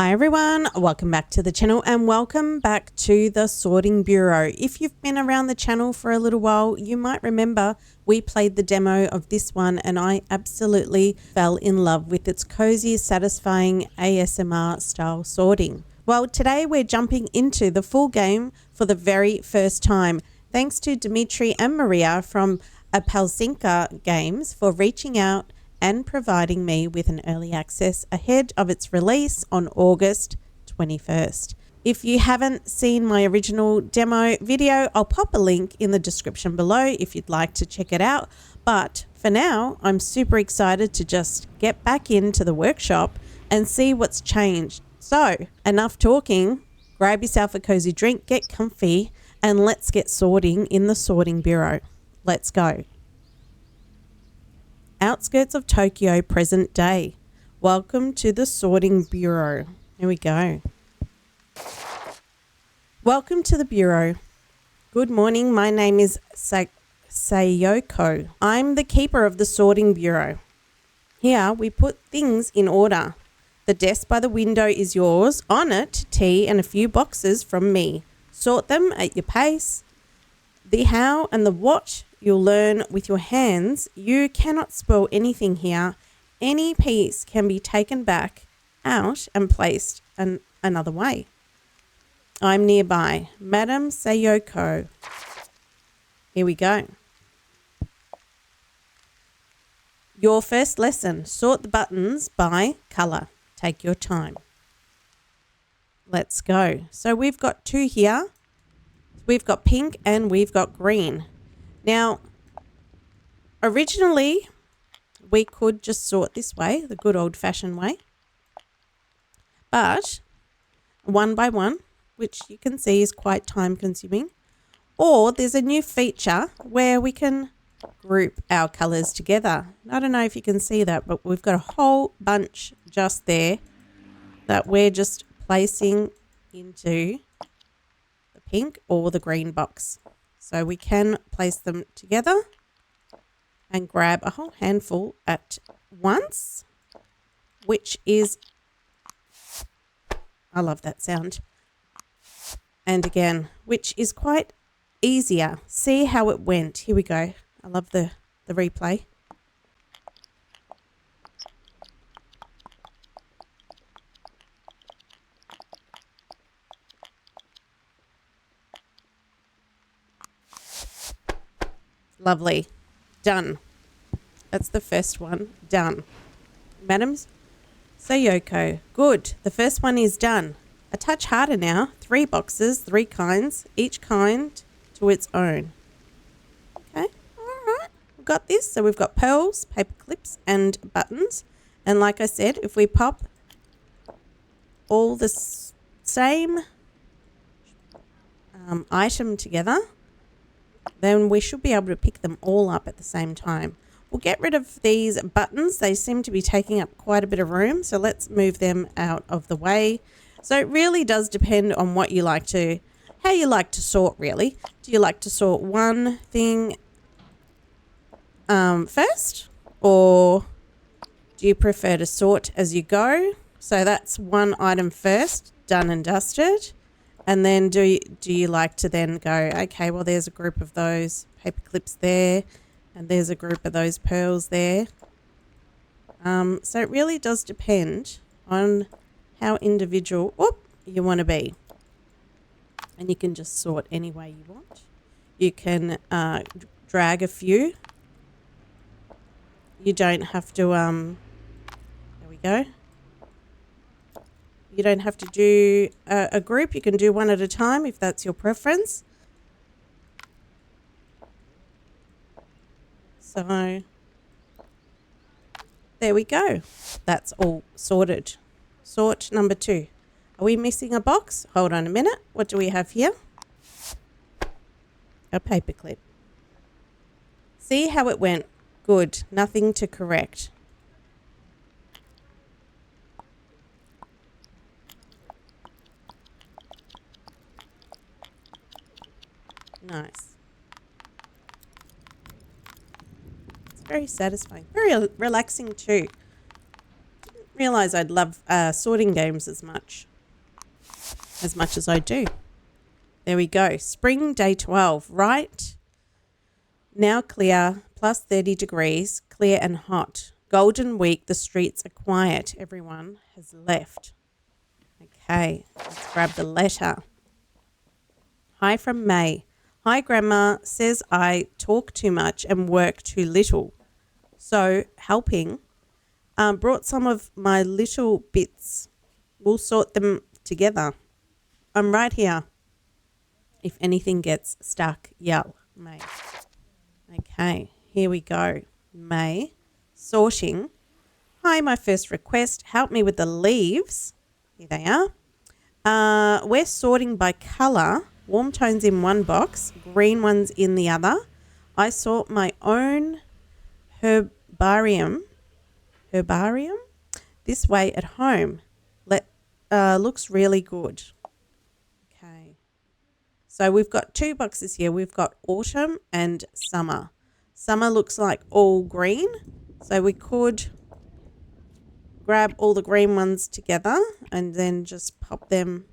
Hi everyone, welcome back to the channel and welcome back to the Sorting Bureau. If you've been around the channel for a little while, you might remember we played the demo of this one and I absolutely fell in love with its cozy, satisfying ASMR style sorting. Well, today we're jumping into the full game for the very first time. Thanks to Dmitrii and Maria from ApelsinkaGames for reaching out and providing me with an early access ahead of its release on August 21st. If you haven't seen my original demo video, I'll pop a link in the description below if you'd like to check it out. But for now, I'm super excited to just get back into the workshop and see what's changed. So, enough talking, grab yourself a cozy drink, get comfy, and let's get sorting in the Sorting Bureau. Let's go. Outskirts of Tokyo, present day. Welcome to the Sorting Bureau. Here we go. Welcome to the Bureau. Good morning. My name is Sayoko. I'm the keeper of the Sorting Bureau. Here we put things in order. The desk by the window is yours. On it, tea and a few boxes from me. Sort them at your pace. The how and the what you'll learn with your hands. You cannot spoil anything here. Any piece can be taken back out and placed another way. I'm nearby. Madam Sayoko. Here we go. Your first lesson. Sort the buttons by colour. Take your time. Let's go. So we've got two here. We've got pink and we've got green. Now, originally, we could just sort this way, the good old-fashioned way. But one by one, which you can see is quite time-consuming. Or there's a new feature where we can group our colours together. I don't know if you can see that, but we've got a whole bunch just there that we're just placing into the pink or the green box. So we can place them together and grab a whole handful at once, which is, I love that sound. And again, which is quite easier. See how it went. Here we go. I love the replay. Lovely. Done. That's the first one. Done. Madam Sayoko. Good. The first one is done. A touch harder now. 3 boxes, 3 kinds. Each kind to its own. Okay. All right. We've got this. So we've got pearls, paper clips, and buttons. And like I said, if we pop all the same item together, then we should be able to pick them all up at the same time. We'll get rid of these buttons. They seem to be taking up quite a bit of room, so let's move them out of the way. So it really does depend on what you like to, how you like to sort really. Do you like to sort one thing first, or do you prefer to sort as you go? So that's one item first, done and dusted. And then do you like to then go, okay, well, there's a group of those paper clips there, and there's a group of those pearls there. So it really does depend on how individual you want to be. And you can just sort any way you want. You can drag a few. You don't have to, there we go. You don't have to do a group. You can do one at a time if that's your preference. So there we go. That's all sorted. Sort number 2. Are we missing a box? Hold on a minute. What do we have here? A paper clip. See how it went? Good. Nothing to correct. Nice. It's very satisfying. Very relaxing too. Didn't realize I'd love sorting games as much as I do. There we go. Spring day 12, right? Now clear, plus 30 degrees, clear and hot. Golden week, the streets are quiet. Everyone has left. Okay, let's grab the letter. Hi from May. Hi, Grandma. Says I talk too much and work too little. So, helping. Brought some of my little bits. We'll sort them together. I'm right here. If anything gets stuck, yell. May. Okay, here we go. May. Sorting. Hi, my first request. Help me with the leaves. Here they are. We're sorting by colour. Warm tones in one box, green ones in the other. I sort my own herbarium this way at home. Looks really good. Okay. So we've got 2 boxes here. We've got autumn and summer. Summer looks like all green. So we could grab all the green ones together and then just pop them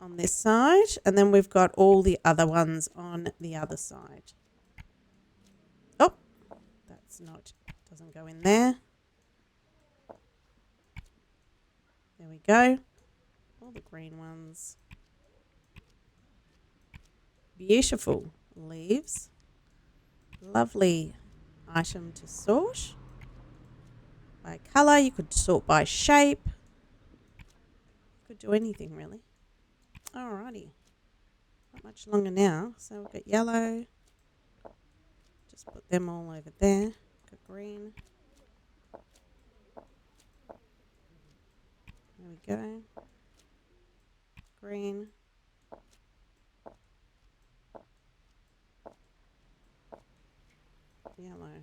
on this side. And then we've got all the other ones on the other side. Oh, doesn't go in there. There we go. All the green ones. Beautiful leaves. Lovely item to sort. By colour, you could sort by shape. Could do anything really. Alrighty. Not much longer now. So we've got yellow. Just put them all over there. Got green. There we go. Green. Yellow.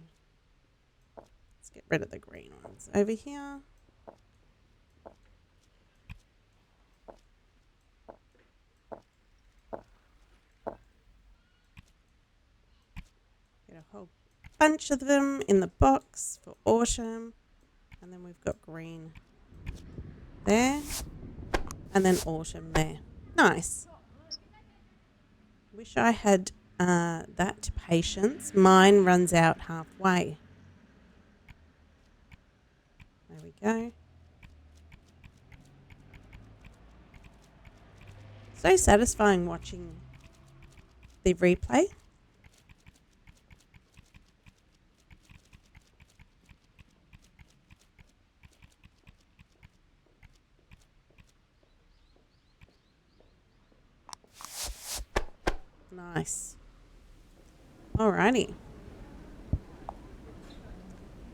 Let's get rid of the green ones over here. Get a whole bunch of them in the box for autumn. And then we've got green there. And then autumn there. Nice. Wish I had that patience. Mine runs out halfway. There we go. So satisfying watching the replay. Nice. Alrighty.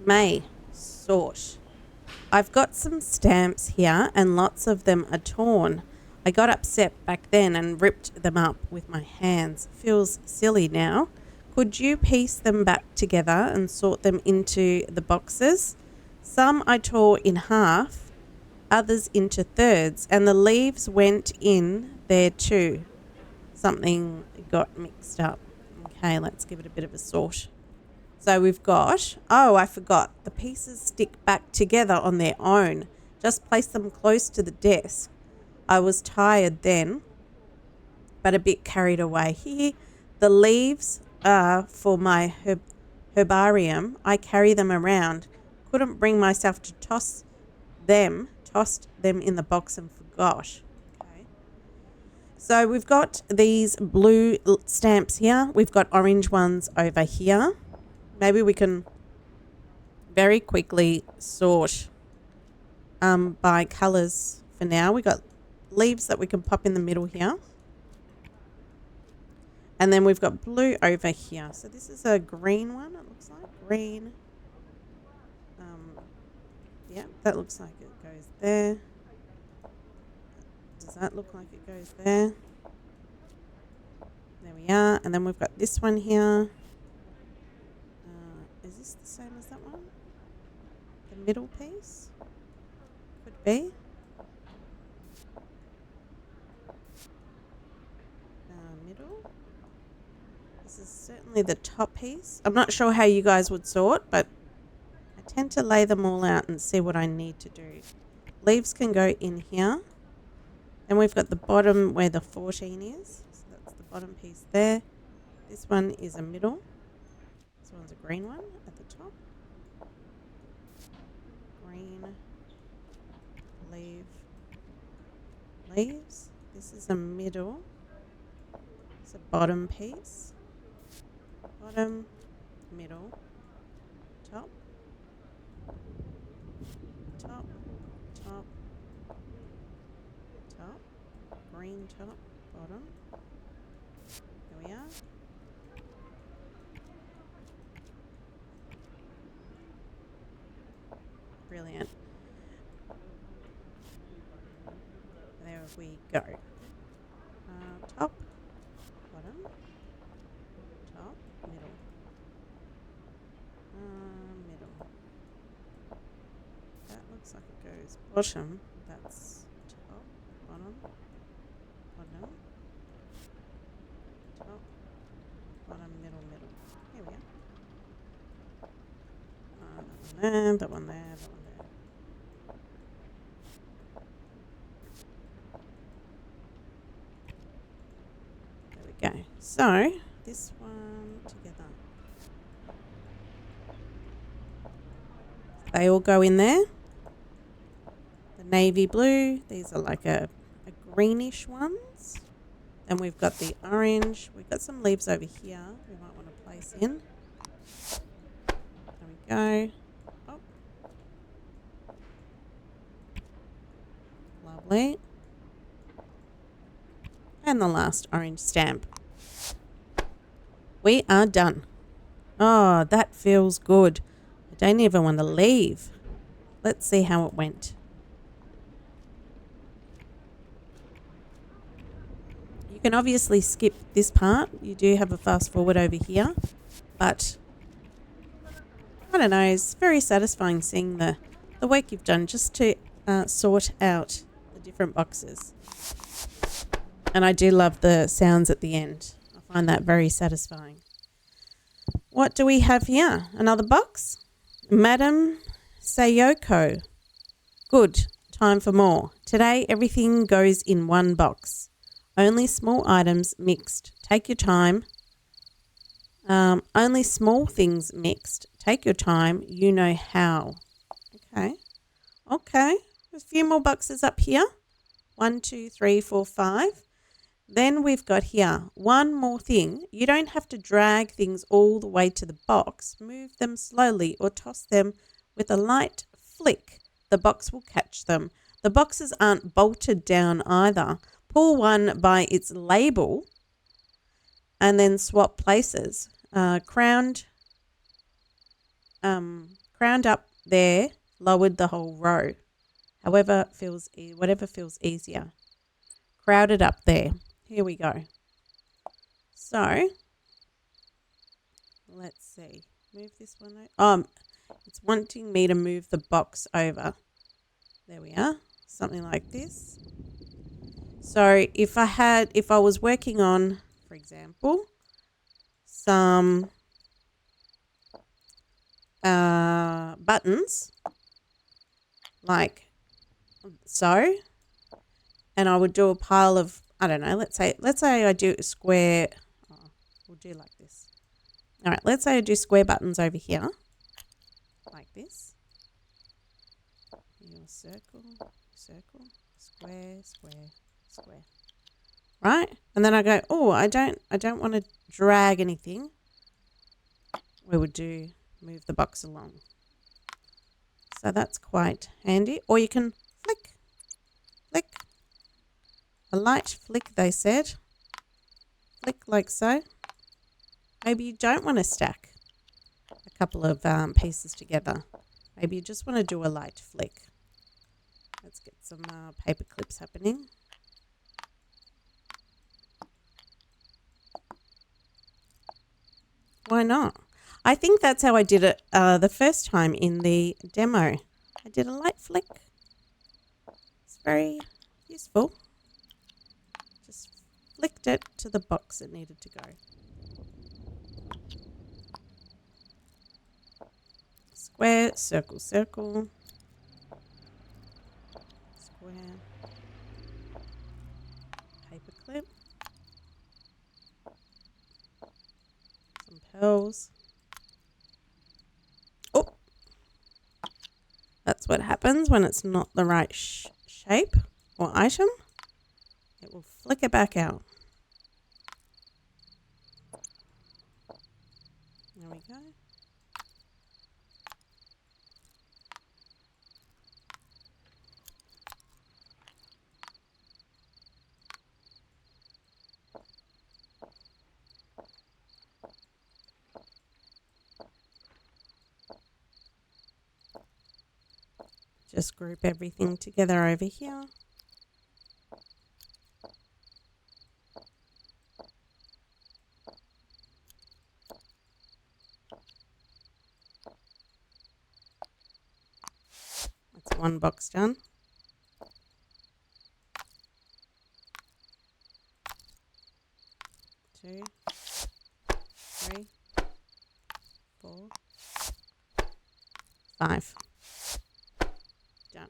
May. Sort. I've got some stamps here and lots of them are torn. I got upset back then and ripped them up with my hands. Feels silly now. Could you piece them back together and sort them into the boxes? Some I tore in half, others into thirds, and the leaves went in there too. Something got mixed up. Okay, let's give it a bit of a sort. So we've got, oh, I forgot, the pieces stick back together on their own. Just place them close to the desk. I was tired then, but a bit carried away. Here, the leaves are for my herbarium. I carry them around. Couldn't bring myself to tossed them in the box and forgot. So we've got these blue stamps here. We've got orange ones over here. Maybe we can very quickly sort by colours for now. We've got leaves that we can pop in the middle here. And then we've got blue over here. So this is a green one, it looks like. Green. Yeah, that looks like it goes there. Does that look like it goes there? There we are. And then we've got this one here. Is this the same as that one? The middle piece? Could be. Middle. This is certainly the top piece. I'm not sure how you guys would sort, but I tend to lay them all out and see what I need to do. Leaves can go in here. Then we've got the bottom where the 14 is. So that's the bottom piece there. This one is a middle. This one's a green one at the top. Green. Leaves. This is a middle. It's a bottom piece. Bottom, middle, top, top, top, top, green top, bottom. There we are. Brilliant. There we go. Top, bottom, top, middle. Middle. That looks like it goes bottom. That's top, bottom, bottom, top, bottom, middle, middle. Here we are. That one there, that one there, that one there. There we go. So, this one together. They all go in there. The navy blue, these are like a greenish ones. Then we've got the orange. We've got some leaves over here we might want to place in. There we go. Oh. Lovely. And the last orange stamp. We are done. Oh, that feels good. I don't even want to leave. Let's see how it went. You can obviously skip this part. You do have a fast forward over here. But I don't know, it's very satisfying seeing the work you've done just to sort out the different boxes. And I do love the sounds at the end. I find that very satisfying. What do we have here? Another box? Madam Sayoko. Good. Time for more. Today, everything goes in one box. Only small items mixed. Take your time. Only small things mixed. Take your time. You know how. Okay. Okay. There's a few more boxes up here. 1, 2, 3, 4, 5. Then we've got here one more thing. You don't have to drag things all the way to the box. Move them slowly or toss them with a light flick. The box will catch them. The boxes aren't bolted down either. Pull one by its label and then swap places. Crowned up there, lowered the whole row. Whatever feels easier. Crowded up there. Here we go. So, let's see. Move this one over. It's wanting me to move the box over. There we are. Something like this. So, if I was working on, for example, some buttons, like so, and I would do a pile of, I don't know, let's say I do a square, we'll do like this. All right, let's say I do square buttons over here, like this. Your circle, square, square, square. Right? And then I go, oh, I don't want to drag anything. We would move the box along. So that's quite handy. Or you can flick. A light flick, they said. Flick like so. Maybe you don't want to stack a couple of pieces together. Maybe you just want to do a light flick. Let's get some paper clips happening. Why not? I think that's how I did it the first time in the demo. I did a light flick. It's very useful. Just flicked it to the box it needed to go. Square, circle, circle. Square. Paper clip. Some pearls. Oh! That's what happens when it's not the right shape or item. It will flick it back out. There we go. Just group everything together over here. That's one box done. Two, three, 4, 5. Done.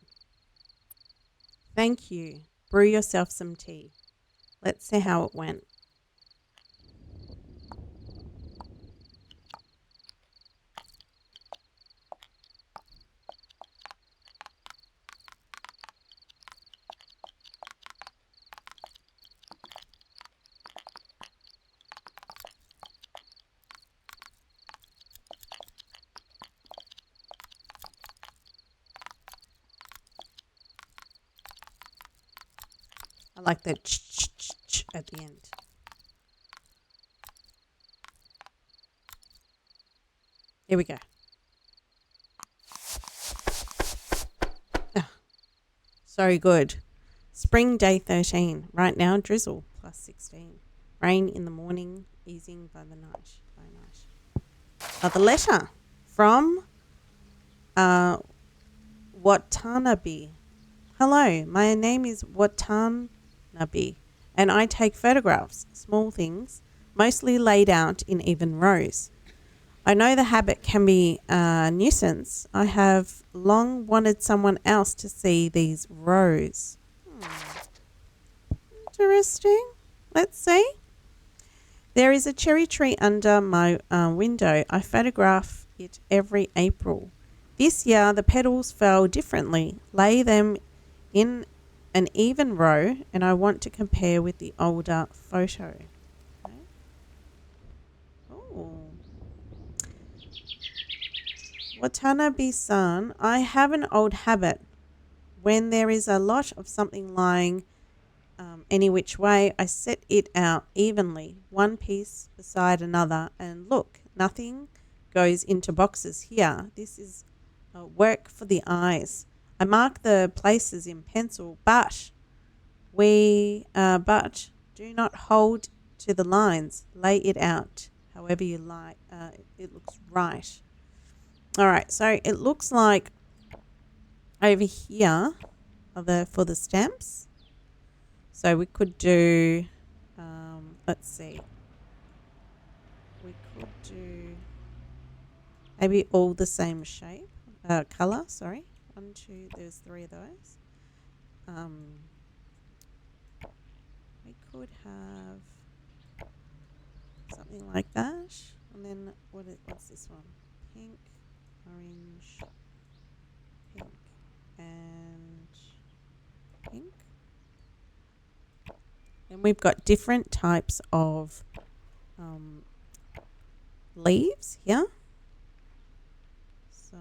Thank you. Brew yourself some tea. Let's see how it went. I like the ch at the end. Here we go. Oh, so good. Spring day 13. Right now, drizzle plus 16. Rain in the morning, easing by the night. Very nice. Another letter from Watanabe. Hello, my name is Watanabe, and I take photographs, small things, mostly laid out in even rows. I know the habit can be a nuisance. I have long wanted someone else to see these rows. Interesting. Let's see. There is a cherry tree under my window. I photograph it every April. This year, the petals fell differently. Lay them in an even row, and I want to compare with the older photo. Okay. Oh. Watanabe-san, I have an old habit. When there is a lot of something lying any which way, I set it out evenly, one piece beside another, and look, nothing goes into boxes here. This is work for the eyes. I mark the places in pencil, but do not hold to the lines. Lay it out however you like. It looks right. All right, so it looks like over here are for the stamps. So we could do, let's see, we could do maybe all the same shape, color, sorry. 1, 2, there's 3 of those. We could have something like that. And then what's this one? Pink, orange, pink, and pink. And we've got different types of leaves here. So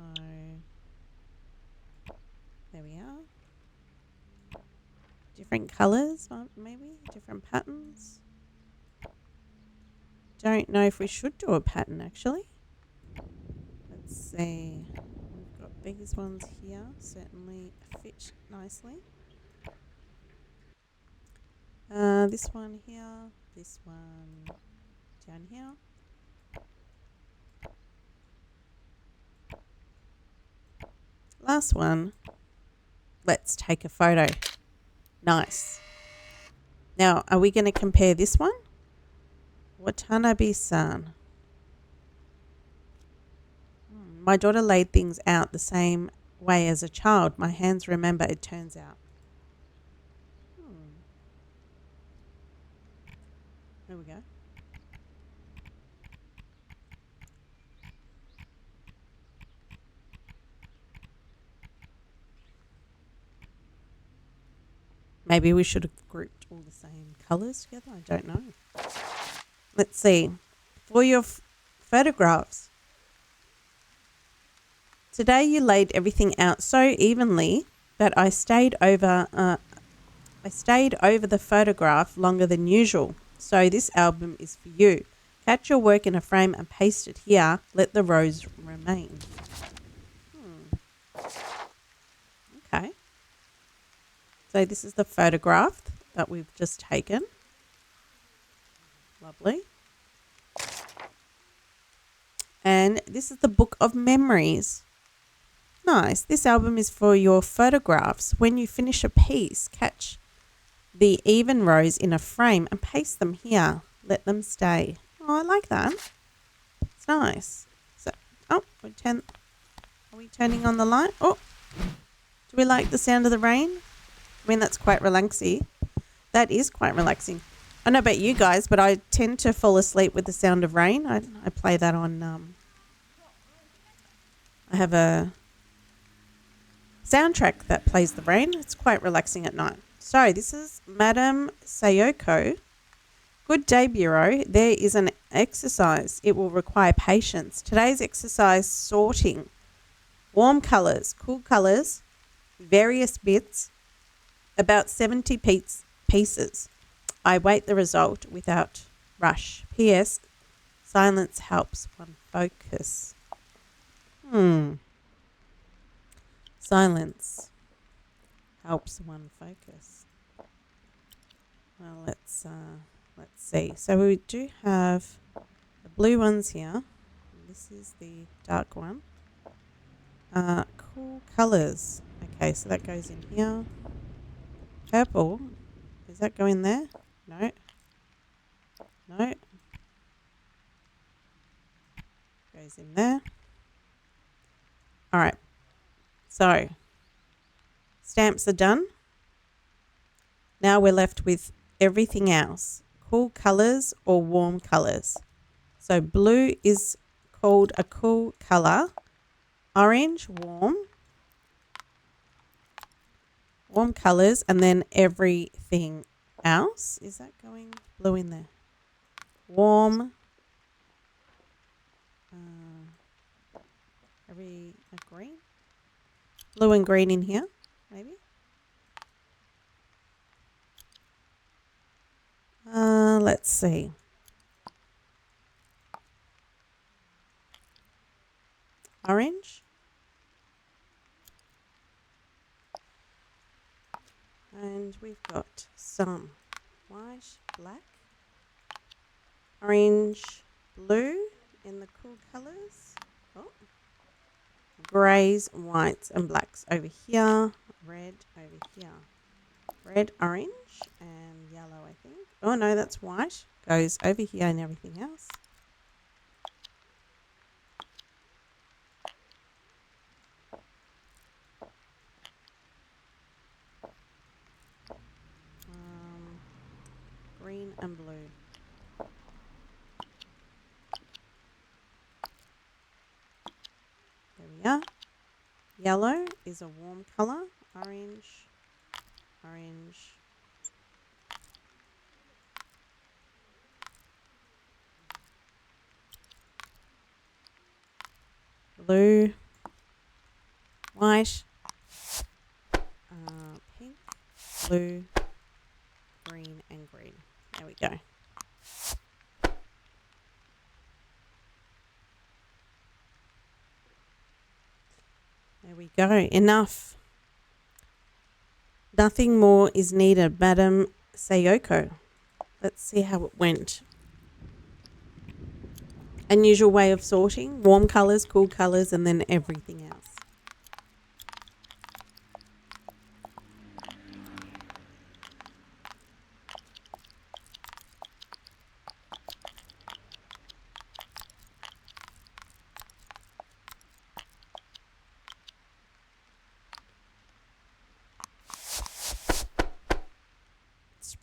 there we are. Different colours, maybe, different patterns. Don't know if we should do a pattern actually. Let's see. We've got these ones here, certainly fit nicely. This one here, this one down here. Last one. Let's take a photo. Nice. Now, are we going to compare this one? Watanabe-san. My daughter laid things out the same way as a child. My hands remember, it turns out. There we go. Maybe we should have grouped all the same colours together. I don't know. Let's see. For your photographs, today you laid everything out so evenly that I stayed over the photograph longer than usual. So this album is for you. Catch your work in a frame and paste it here. Let the rose remain. Okay. So this is the photograph that we've just taken. Lovely. And this is the book of memories. Nice. This album is for your photographs. When you finish a piece, catch the even rows in a frame and paste them here. Let them stay. Oh, I like that. It's nice. So, are we turning on the light? Oh, do we like the sound of the rain? I mean, that's quite relaxing. That is quite relaxing. I don't know about you guys, but I tend to fall asleep with the sound of rain. I play that on. I have a soundtrack that plays the rain. It's quite relaxing at night. So this is Madame Sayoko. Good day, Bureau. There is an exercise. It will require patience. Today's exercise: sorting. Warm colours, cool colours, various bits, about 70 pieces. I wait the result without rush. P.S. Silence helps one focus. Silence helps one focus. Well, let's see. So we do have the blue ones here. This is the dark one. Cool colours. Okay, so that goes in here. Purple. Does that go in there? No. No. Goes in there. All right. So, stamps are done. Now we're left with everything else. Cool colours or warm colours. So, blue is called a cool colour. Orange, warm. Warm colours, and then everything else. Is that going blue in there? Warm. Green? Blue and green in here, maybe? Let's see. Orange. And we've got some white, black, orange, blue in the cool colours. Oh. Greys, whites and blacks over here. Red over here. Red, orange and yellow, I think. Oh, no, that's white. Goes over here and everything else. Green and blue. There we are. Yellow is a warm colour. Orange, orange. Blue, white, pink, blue, green and green. There we go. There we go. Enough. Nothing more is needed, Madam Sayoko. Let's see how it went. Unusual way of sorting. Warm colours, cool colours, and then everything else.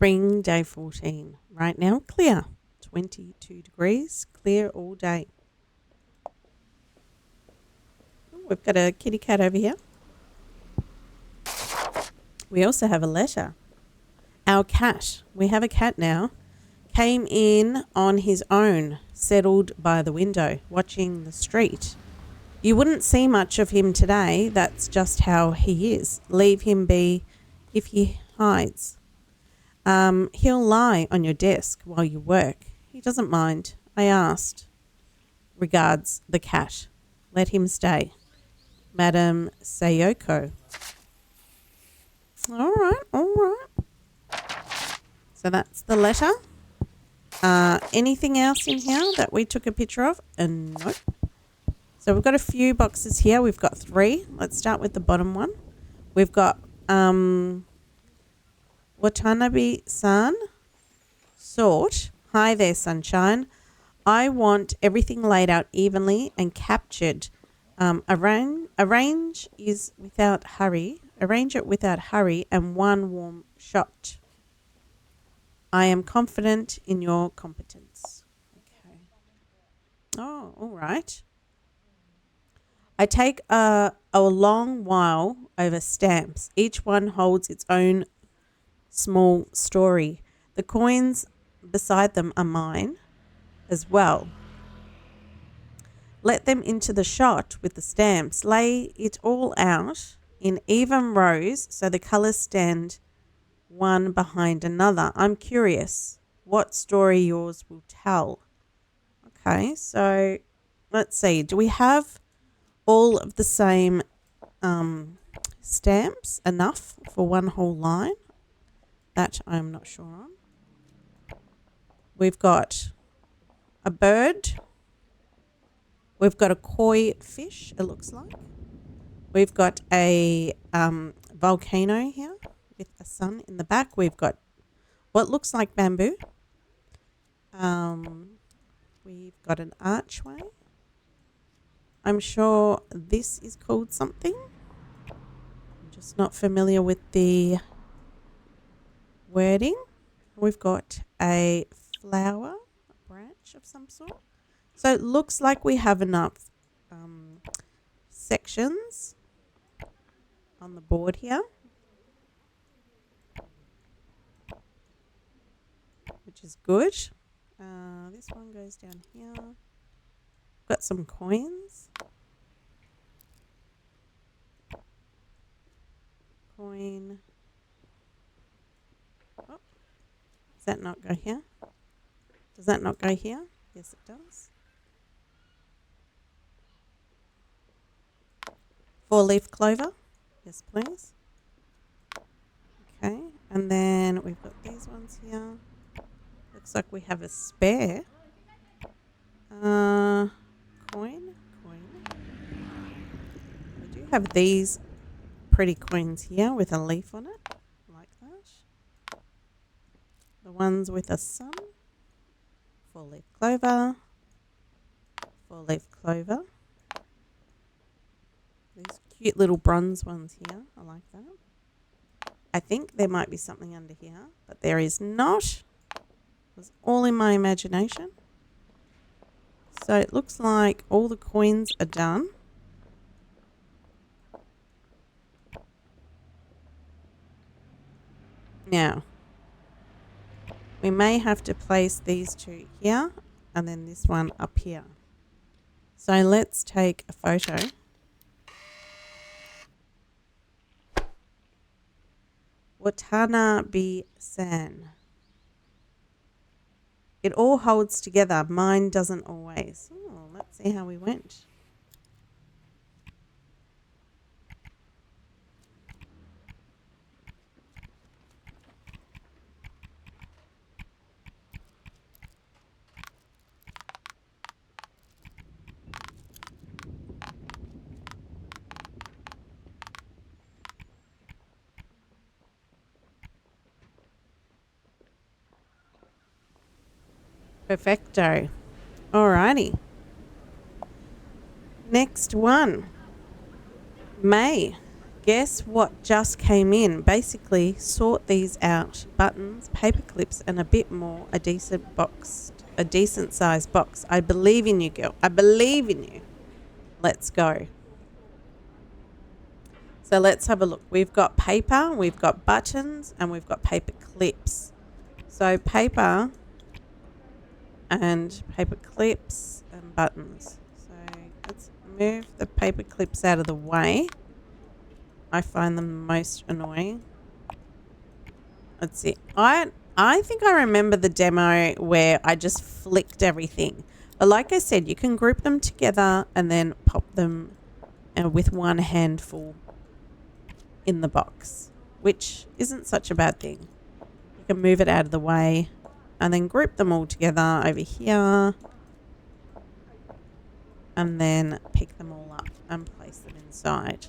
Spring day 14. Right now, clear. 22 degrees, clear all day. Ooh, we've got a kitty cat over here. We also have a letter. Our cat, we have a cat now, came in on his own, settled by the window, watching the street. You wouldn't see much of him today. That's just how he is. Leave him be if he hides. He'll lie on your desk while you work. He doesn't mind. I asked. Regards, the cat. Let him stay. Madam Sayoko. All right. So that's the letter. Anything else in here that we took a picture of? Nope. So we've got a few boxes here. We've got 3. Let's start with the bottom one. We've got Watanabe-san. Sort. Hi there, sunshine. I want everything laid out evenly and captured. Arrange it without hurry and one warm shot. I am confident in your competence. Okay. Oh, all right. I take a long while over stamps. Each one holds its own small story. The coins beside them are mine as well. Let them into the shot with the stamps. Lay it all out in even rows so the colours stand one behind another. I'm curious what story yours will tell. Okay, so let's see. Do we have all of the same stamps enough for one whole line? That I'm not sure on. We've got a bird. We've got a koi fish, it looks like. We've got a volcano here with a sun in the back. We've got what looks like bamboo. We've got an archway. I'm sure this is called something. I'm just not familiar with the wording. We've got a flower, a branch of some sort. So it looks like we have enough sections on the board here, which is good. This one goes down here. Got some coins. Coin. Oh, does that not go here? Does that not go here? Yes, it does. 4-leaf clover. Yes, please. Okay, and then we've got these ones here. Looks like we have a spare. Coin. We do have these pretty coins here with a leaf on it, like that. The ones with a sun. 4-leaf clover. 4-leaf clover. These cute little bronze ones here. I like that. I think there might be something under here, but there is not. It was all in my imagination. So it looks like all the coins are done. Now, we may have to place these 2 here and then this one up here. So let's take a photo. Watanabe-san. It all holds together. Mine doesn't always. Oh, let's see how we went. Perfecto. Alrighty. Next one. May. guess what just came in? Basically, sort these out. Buttons, paper clips, and a bit more. A decent sized box. I believe in you, girl. I believe in you. Let's go. So let's have a look. We've got paper, we've got buttons, and we've got paper clips. So paper and paper clips and buttons. So let's move the paper clips out of the way. I find them most annoying. Let's see. I think I remember the demo where I just flicked everything. But like I said, you can group them together and then pop them with one handful in the box, which isn't such a bad thing. You can move it out of the way and then group them all together over here and then pick them all up and place them inside,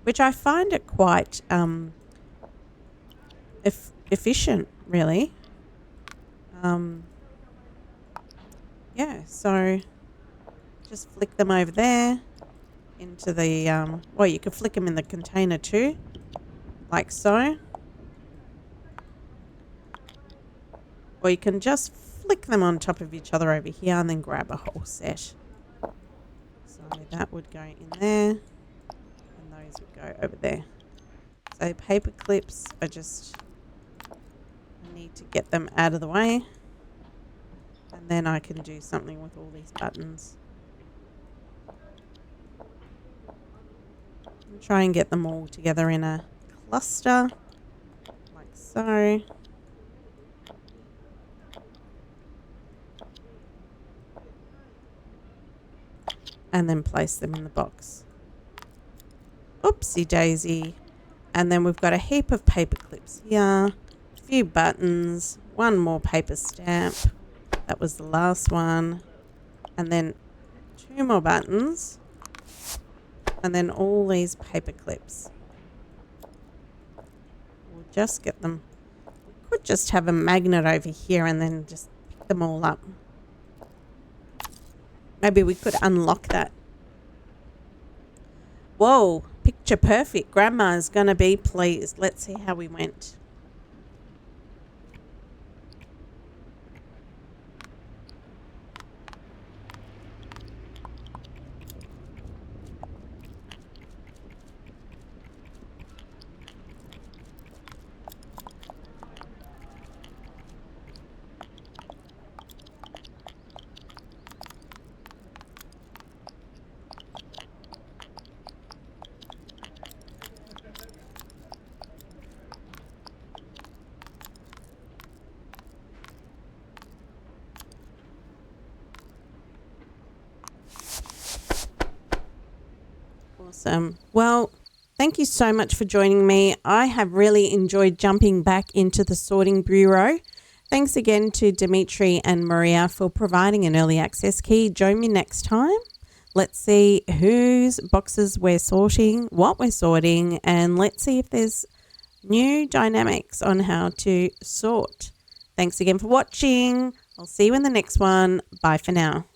which I find it quite efficient, really. Yeah, so just flick them over there into the, well, you could flick them in the container too, like so. Or you can just flick them on top of each other over here and then grab a whole set. So that would go in there and those would go over there. So paper clips are just, I need to get them out of the way. And then I can do something with all these buttons. And try and get them all together in a cluster, like so. And then place them in the box. Oopsie daisy. And then we've got a heap of paper clips here, a few buttons, one more paper stamp. That was the last one. And then 2 more buttons. And then all these paper clips. We'll just get them. We could just have a magnet over here and then just pick them all up. Maybe we could unlock that. Whoa, picture perfect. Grandma's going to be pleased. Let's see how we went. Awesome. Well, thank you so much for joining me. I have really enjoyed jumping back into the Sorting Bureau. Thanks again to Dmitrii and Maria for providing an early access key. Join me next time. Let's see whose boxes we're sorting, what we're sorting, and let's see if there's new dynamics on how to sort. Thanks again for watching. I'll see you in the next one. Bye for now.